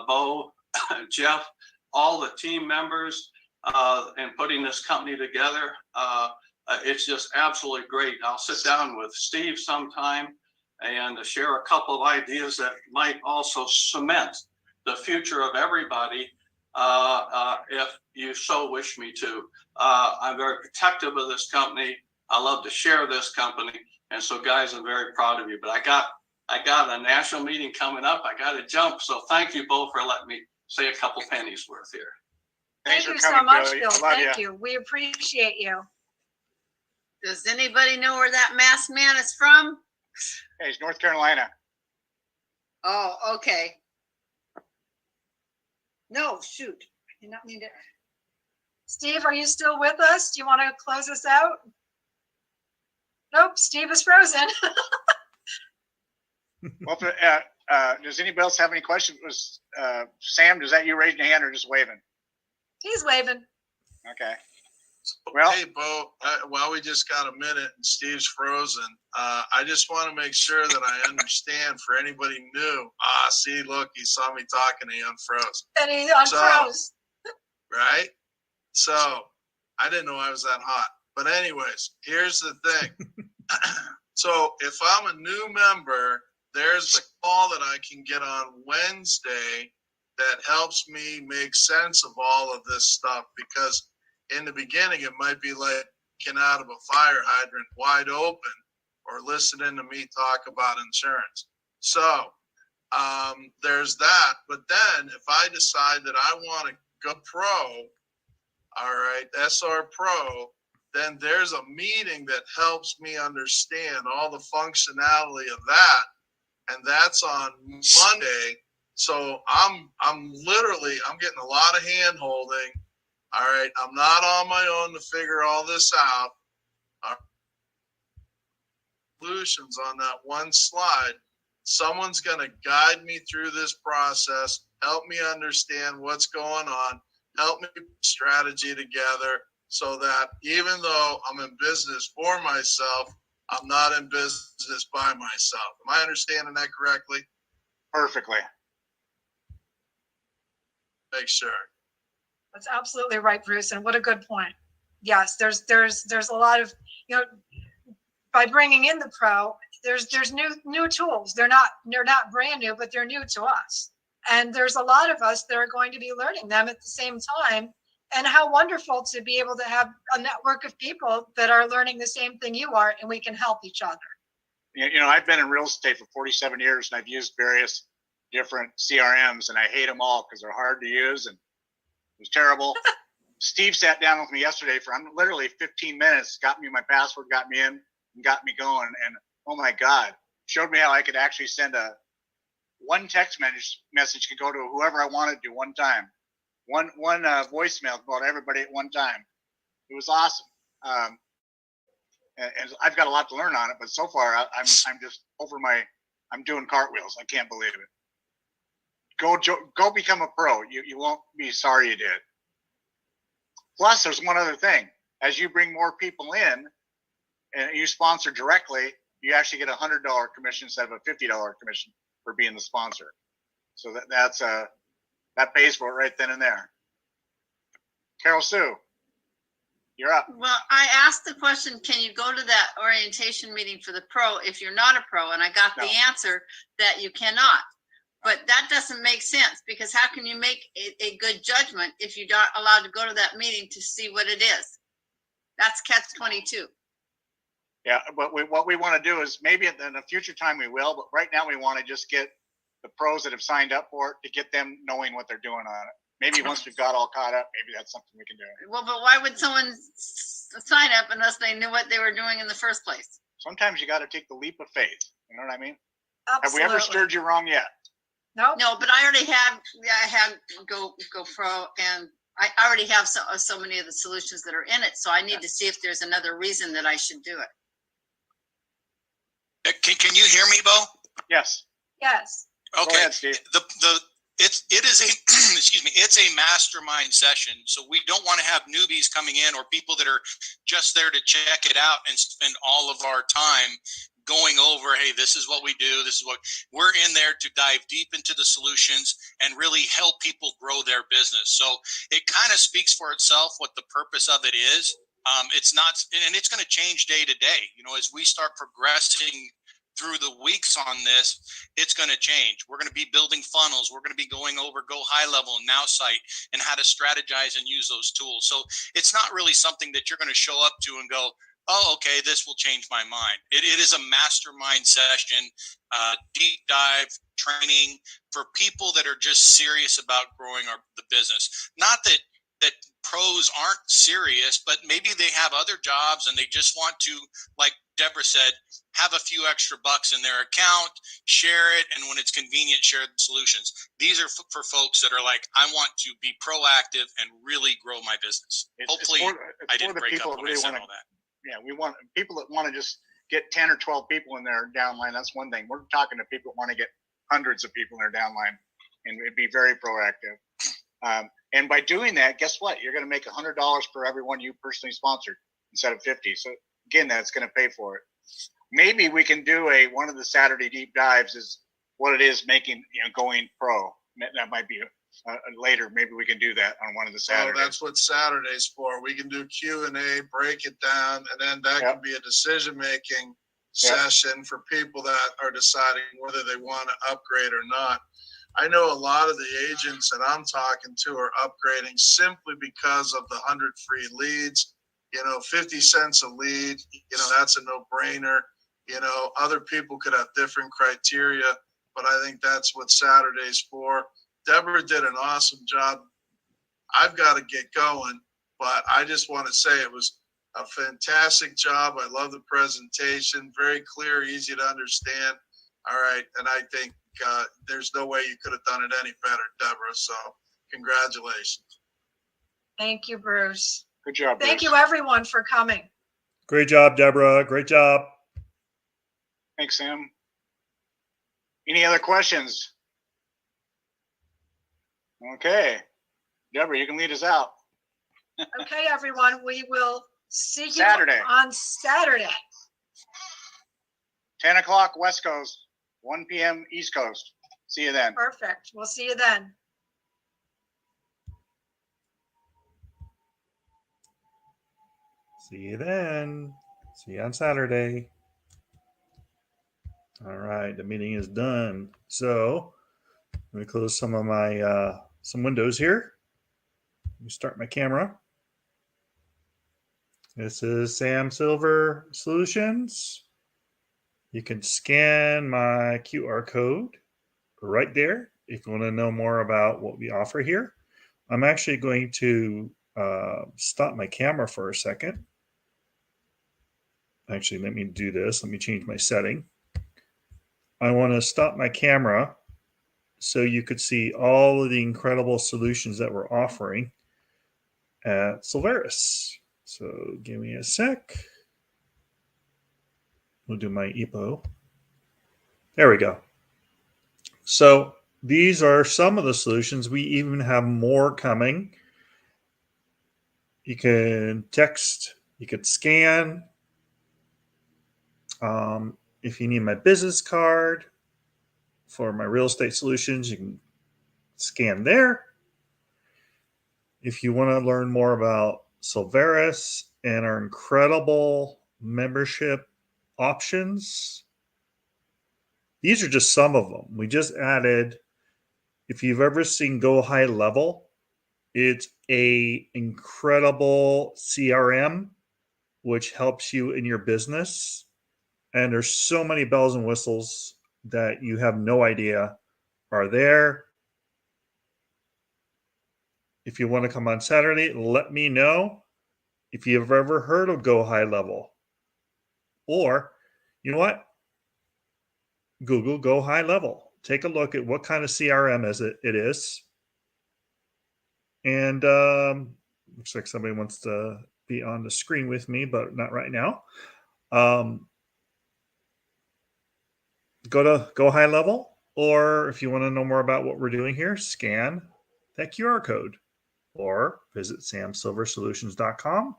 Bo, Jeff, all the team members in putting this company together. It's just absolutely great. I'll sit down with Steve sometime and share a couple of ideas that might also cement the future of everybody if you so wish me to. I'm very protective of this company. I love to share this company. And so guys, I'm very proud of you, but I got a national meeting coming up. I got to jump. So thank you both for letting me say a couple pennies worth here. Thanks Thank you for so coming, much, Bill. Bill. I love Thank you. you. We appreciate you. Does anybody know where that masked man is from? Hey, it's North Carolina. Oh, okay. No, shoot. I did not mean to. Steve, are you still with us? Do you want to close us out? Nope, Steve is frozen. Well, does anybody else have any questions? Sam, is that you raising your hand or just waving? He's waving. Okay. So, Well- hey, Bo, while we just got a minute and Steve's frozen, I just want to make sure that I understand for anybody new. See, look, he saw me talking, he unfroze. And he unfroze. Right? So I didn't know I was that hot. But anyways, here's the thing. So if I'm a new member, there's a call that I can get on Wednesday that helps me make sense of all of this stuff, because in the beginning it might be like getting out of a fire hydrant wide open or listening to me talk about insurance. So there's that. But then if I decide that I want to go pro, all right, SR Pro, then there's a meeting that helps me understand all the functionality of that. And that's on Monday. So I'm getting a lot of hand holding. All right. I'm not on my own to figure all this out. Solutions on that one slide. Someone's going to guide me through this process, help me understand what's going on, help me put strategy together, so that even though I'm in business for myself, I'm not in business by myself. Am I understanding that correctly? Perfectly. Make sure. That's absolutely right, Bruce. And what a good point. Yes, there's a lot of, by bringing in the pro, there's new tools. They're not brand new, but they're new to us. And there's a lot of us that are going to be learning them at the same time. And how wonderful to be able to have a network of people that are learning the same thing you are, and we can help each other. I've been in real estate for 47 years, and I've used various different CRMs, and I hate them all because they're hard to use, and it was terrible. Steve sat down with me yesterday for literally 15 minutes, got me my password, got me in, and got me going. And oh my God, showed me how I could actually send one text message could go to whoever I wanted to one time. One voicemail about everybody at one time. It was awesome. And I've got a lot to learn on it, but so far I'm just I'm doing cartwheels. I can't believe it. Go become a pro. You won't be sorry you did. Plus, there's one other thing. As you bring more people in and you sponsor directly, you actually get a $100 commission instead of a $50 commission for being the sponsor. So that pays for it right then and there. Carol Sue, you're up. Well, I asked the question, can you go to that orientation meeting for the pro if you're not a pro? And I got the answer that you cannot. But that doesn't make sense, because how can you make a good judgment if you're not allowed to go to that meeting to see what it is? That's catch-22. Yeah, but what we want to do is maybe in a future time we will, but right now we want to just get the pros that have signed up for it to get them knowing what they're doing on it. Maybe once we've got all caught up, maybe that's something we can do. Well, but why would someone sign up unless they knew what they were doing in the first place? Sometimes you got to take the leap of faith. You know what I mean? Absolutely. Have we ever stirred you wrong yet? Nope. No, but I already have. I have Go Pro, and I already have so many of the solutions that are in it. So I need to see if there's another reason that I should do it. Can you hear me, Bo? Yes. Yes. Okay. Go ahead, Steve. It is a excuse me, it's a mastermind session. So we don't want to have newbies coming in or people that are just there to check it out and spend all of our time going over, hey, this is what we do. This is what we're in there to dive deep into the solutions and really help people grow their business. So it kind of speaks for itself what the purpose of it is. It's not, and it's going to change day to day. As we start progressing through the weeks on this, it's going to change. We're going to be building funnels. We're going to be going over Go High Level and Now Site and how to strategize and use those tools. So it's not really something that you're going to show up to and go, oh, okay, this will change my mind. It is a mastermind session, deep dive training for people that are just serious about growing the business. Not that that pros aren't serious, but maybe they have other jobs and they just want to, like Deborah said, have a few extra bucks in their account, share it, and when it's convenient, share the solutions. These are for folks that are like, I want to be proactive and really grow my business. Hopefully, I didn't break up when I said all that. Yeah, we want people that want to just get 10 or 12 people in their downline. That's one thing. We're talking to people that want to get hundreds of people in their downline and be very proactive. And by doing that, guess what? You're going to make $100 for everyone you personally sponsored instead of 50. So again, that's going to pay for it. Maybe we can do one of the Saturday deep dives is what it is making, going pro. That might be later. Maybe we can do that on one of the Saturdays. Oh, that's what Saturday's for. We can do Q&A, break it down, and then that can be a decision-making session for people that are deciding whether they want to upgrade or not. I know a lot of the agents that I'm talking to are upgrading simply because of the 100 free leads. 50 cents a lead, that's a no-brainer. Other people could have different criteria, but I think that's what Saturday's for. Deborah did an awesome job. I've got to get going, but I just want to say it was a fantastic job. I love the presentation, very clear, easy to understand. All right, and I think there's no way you could have done it any better, Deborah, so congratulations. Thank you, Bruce. Good job, Bruce. Thank you, everyone, for coming. Great job, Deborah. Great job. Thanks, Sam. Any other questions? Okay. Deborah, you can lead us out. Okay, everyone, we will see you Saturday. on Saturday. 10 o'clock West Coast, 1 p.m. East Coast. See you then. Perfect. We'll see you then. See you then. See you on Saturday. All right, the meeting is done. So let me close some of my some windows here. Let me start my camera. This is Sam Solveres Solutions. You can scan my QR code right there if you want to know more about what we offer here. I'm actually going to stop my camera for a second. Actually, let me do this. Let me change my setting. I want to stop my camera so you could see all of the incredible solutions that we're offering at Solveres. So give me a sec. We'll do my EPO. There we go. So these are some of the solutions. We even have more coming. You can text, you could scan. If you need my business card for my real estate solutions, you can scan there. If you want to learn more about Solveres and our incredible membership options, these are just some of them. We just added, if you've ever seen Go High Level, it's a incredible CRM which helps you in your business. And there's so many bells and whistles that you have no idea are there. If you want to come on Saturday, let me know if you've ever heard of Go High Level. Or, you know what? Google Go High Level. Take a look at what kind of CRM it is. And looks like somebody wants to be on the screen with me, but not right now. Go to Go High Level, or if you want to know more about what we're doing here, scan that QR code, or visit samsilversolutions.com,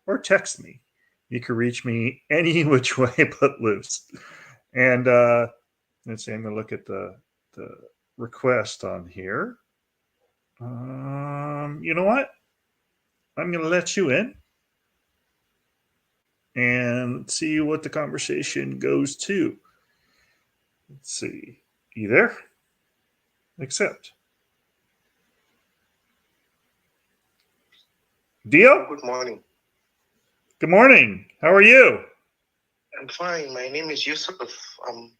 or text me. You can reach me any which way but loose. And let's see, I'm going to look at the request on here. You know what? I'm going to let you in and see what the conversation goes to. Let's see. You there? Accept. Dio? Good morning. Good morning. How are you? I'm fine. My name is Yusuf. I'm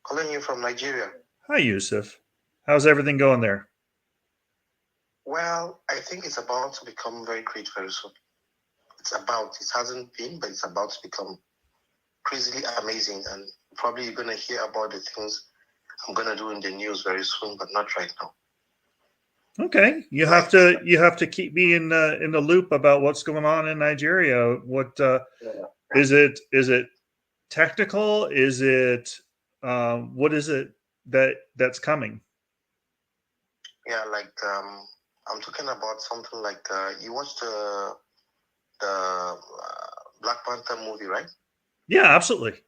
calling you from Nigeria. Hi, Yusuf. How's everything going there? Well, I think it's about to become very great very soon. It hasn't been, but it's about to become crazily amazing. And probably you're going to hear about the things I'm going to do in the news very soon, but not right now. Okay, you have to keep me in the loop about what's going on in Nigeria. What is it? Is it technical? Is it what is it that's coming? Yeah, like I'm talking about something like you watched the Black Panther movie, right? Yeah, absolutely.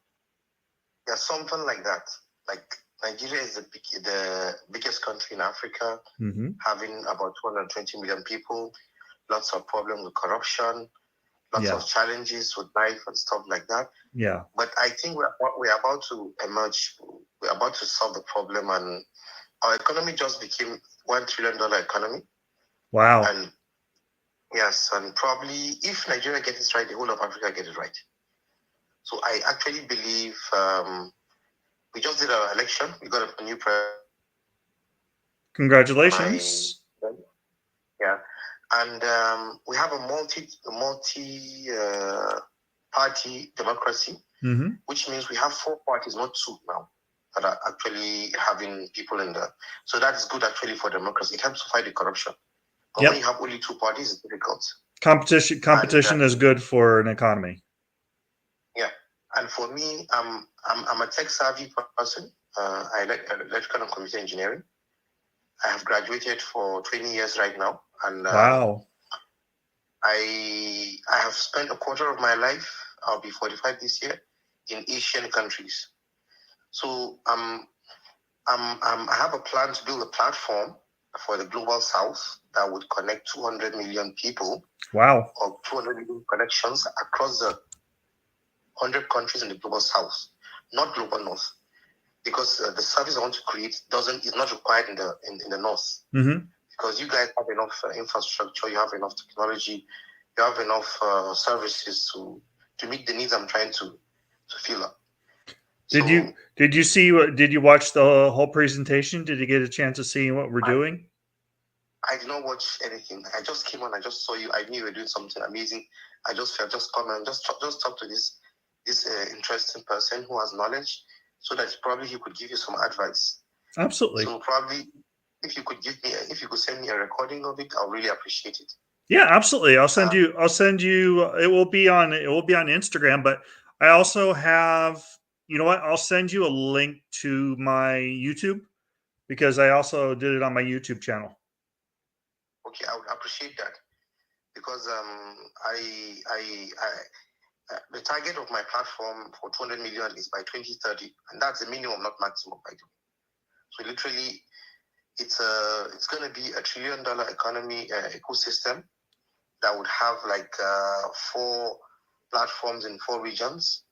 Yeah, something like that. Like Nigeria is the biggest country in Africa, Mm-hmm. having about 220 million people. Lots of problems with corruption, lots Yeah. of challenges with life and stuff like that. Yeah. But I think we're about to emerge. We're about to solve the problem, and our economy just became $1 trillion economy. Wow. And yes, and probably if Nigeria gets it right, the whole of Africa get it right. So I actually believe we just did our election. We got a new president. Congratulations. Yeah, and we have a multi party democracy, Mm-hmm. which means we have 4 parties, not 2 now, that are actually having people in there. So that is good actually for democracy. It helps to fight the corruption. But when you have only 2 parties, it's difficult. Competition is good for an economy. Yeah, and for me, I'm a tech savvy person. I like electrical and computer engineering. I have graduated for 20 years right now, and wow. I have spent a quarter of my life. I'll be 45 this year in Asian countries. So I have a plan to build a platform for the global South that would connect 200 million people. Wow. Or 200 million connections across the 100 countries in the global South, not global North, because the service I want to create is not required in the North. Mm-hmm. Because you guys have enough infrastructure, you have enough technology, you have enough services to meet the needs I'm trying to fill up. Did you watch the whole presentation? Did you get a chance to see what we're doing? I did not watch anything. I just came on. I just saw you. I knew you were doing something amazing. I just felt just come and just talk to this interesting person who has knowledge, so that probably he could give you some advice. Absolutely. So probably if you could send me a recording of it, I'll really appreciate it. Yeah, absolutely. I'll send you. It will be on Instagram, but I also have. You know what? I'll send you a link to my YouTube because I also did it on my YouTube channel. Okay, I would appreciate that because the target of my platform for 200 million is by 2030, and that's the minimum, not maximum, by the way. So literally, it's going to be $1 trillion economy ecosystem that would have like 4 platforms in 4 regions.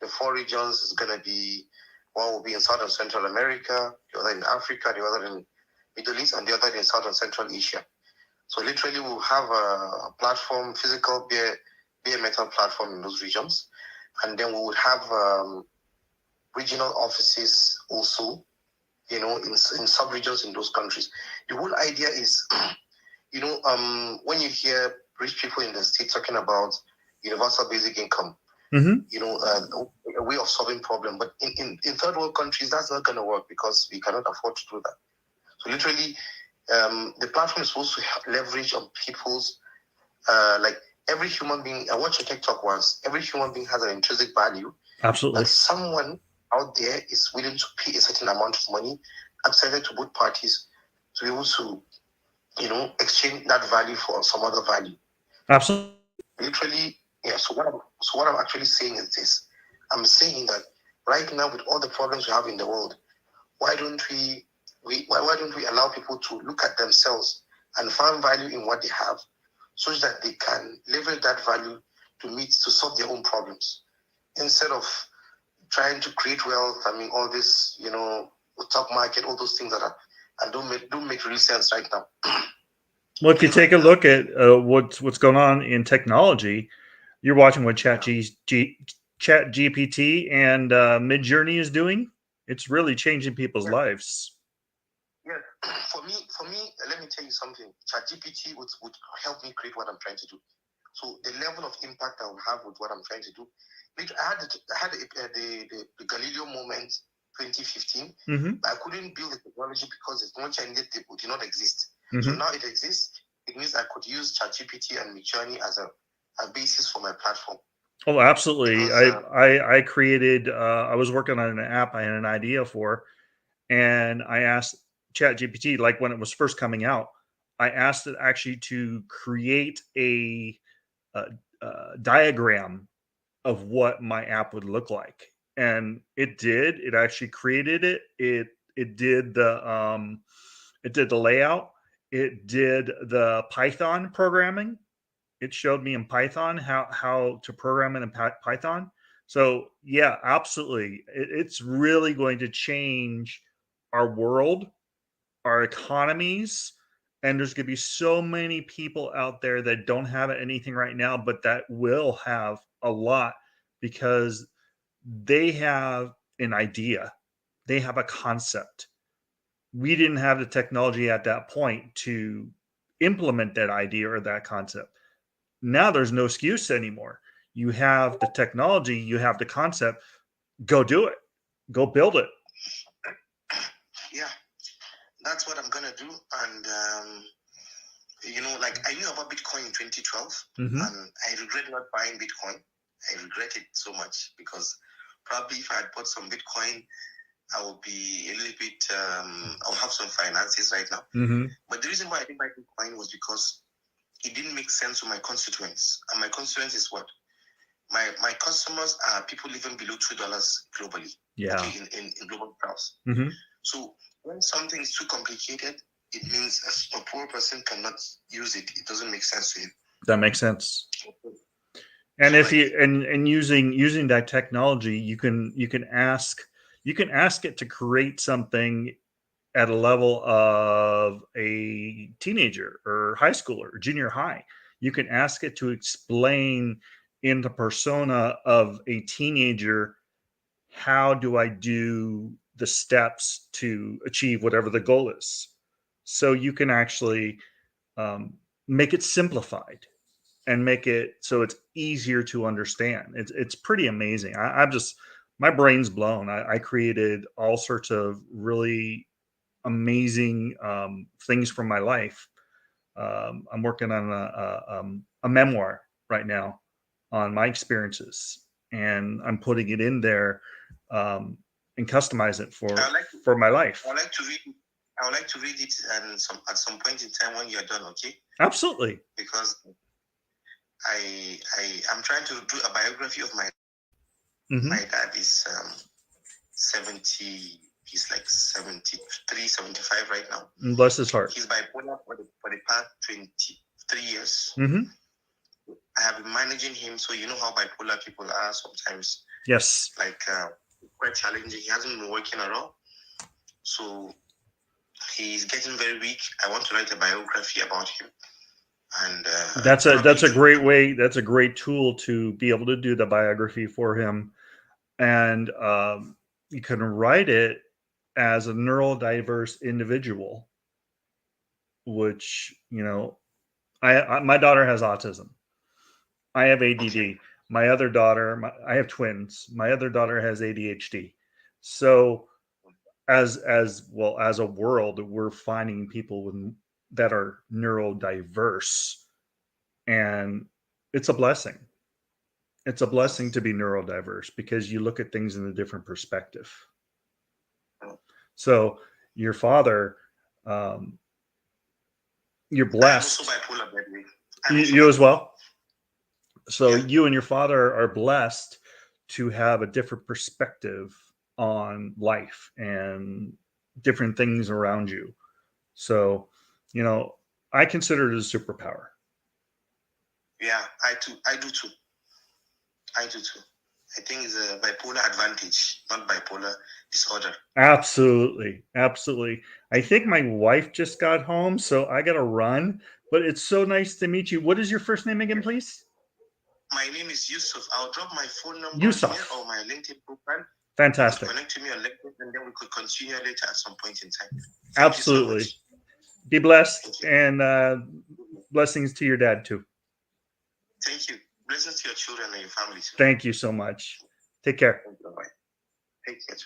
The 4 regions is going to be, one will be in South and Central America, the other in Africa, the other in Middle East, and the other in South and Central Asia. So literally we'll have a platform, physical bare metal platform in those regions. And then we would have regional offices also, in sub-regions in those countries. The whole idea is, when you hear rich people in the States talking about universal basic income, mm-hmm. A way of solving problem. But in third world countries, that's not going to work because we cannot afford to do that. So literally, the platform is supposed to leverage on people's, like every human being, I watched a TikTok once, every human being has an intrinsic value. Absolutely. That someone out there is willing to pay a certain amount of money, accepted to both parties, to be able to, exchange that value for some other value. Absolutely. Literally, yeah. So what I'm actually saying is this. I'm saying that right now, with all the problems we have in the world, why don't we allow people to look at themselves and find value in what they have, so that they can leverage that value to solve their own problems, instead of trying to create wealth. I mean, all this, stock market, all those things that are and don't make real sense right now. Well, if you take a look at what's going on in technology, you're watching what Chat GPT and Midjourney is doing. It's really changing people's lives. Yeah, for for me, let me tell you something. ChatGPT would help me create what I'm trying to do. So the level of impact I will have with what I'm trying to do. I had the Galileo moment 2015. But I couldn't build the technology because the technology I needed did not exist. So now it exists. It means I could use ChatGPT and Midjourney as a basis for my platform. Oh, absolutely. Because, I created, I was working on an app I had an idea for, and I asked ChatGPT, like when it was first coming out, I asked it actually to create a diagram of what my app would look like. And it did. It actually created it. It did the layout. It did the Python programming. It showed me in Python how to program it in Python. So yeah, absolutely. It's really going to change our world, our economies, and there's going to be so many people out there that don't have anything right now, but that will have a lot because they have an idea, they have a concept. We didn't have the technology at that point to implement that idea or that concept. Now there's no excuse anymore. You have the technology, you have the concept, go do it, go build it. yeah, that's what I'm gonna do. And like I knew about Bitcoin in 2012, and I regret not buying Bitcoin. I regret it so much because probably if I had bought some Bitcoin, I would be a little bit. I'll have some finances right now. But the reason why I didn't buy Bitcoin was because it didn't make sense to my constituents. And my constituents is what? My customers are people living below $2 globally. Yeah. Okay, in global south. So when something is too complicated, it means a poor person cannot use it. It doesn't make sense to him. That makes sense. And if you and using that technology, you can ask it to create something at a level of a teenager or high schooler or junior high. You can ask it to explain in the persona of a teenager, how do I do the steps to achieve whatever the goal is? So you can actually make it simplified and make it so it's easier to understand. It's pretty amazing. I'm just, my brain's blown. I created all sorts of really amazing things from my life. I'm working on a memoir right now on my experiences, and I'm putting it in there and customize it for my life. I would like to read. I would like to read it at some point in time when you're done. Okay. Absolutely. Because I'm trying to do a biography of my. My dad is 70. He's like 73, 75 right now. Bless his heart. He's bipolar for the past 23 years. I have been managing him, so you know how bipolar people are sometimes. Yes. Like quite challenging. He hasn't been working at all, so he's getting very weak. I want to write a biography about him, and that's a great way. That's a great tool to be able to do the biography for him, and you can write it as a neurodiverse individual, which my daughter has autism. I have ADD. Okay. My other daughter, I have twins. My other daughter has ADHD. So as well as a world, we're finding people that are neurodiverse, and it's a blessing. It's a blessing to be neurodiverse because you look at things in a different perspective. So your father, you're blessed. I'm also bipolar, by the way. You as well. So you and your father are blessed to have a different perspective on life and different things around you. So, I consider it a superpower. Yeah, I do too. I think it's a bipolar advantage, not bipolar disorder. Absolutely. Absolutely. I think my wife just got home, so I got to run, but it's so nice to meet you. What is your first name again, please? My name is Yusuf. I'll drop my phone number Yusuf. here or my LinkedIn profile. Fantastic. Connect to me on LinkedIn, and then we could continue later at some point in time. Absolutely. Be blessed, and blessings to your dad too. Thank you. Blessings to your children and your families. Thank you so much. Take care. Bye-bye. Take care.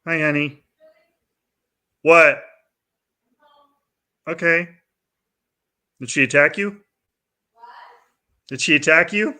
Hi, honey. What? Okay. Did she attack you? Did she attack you?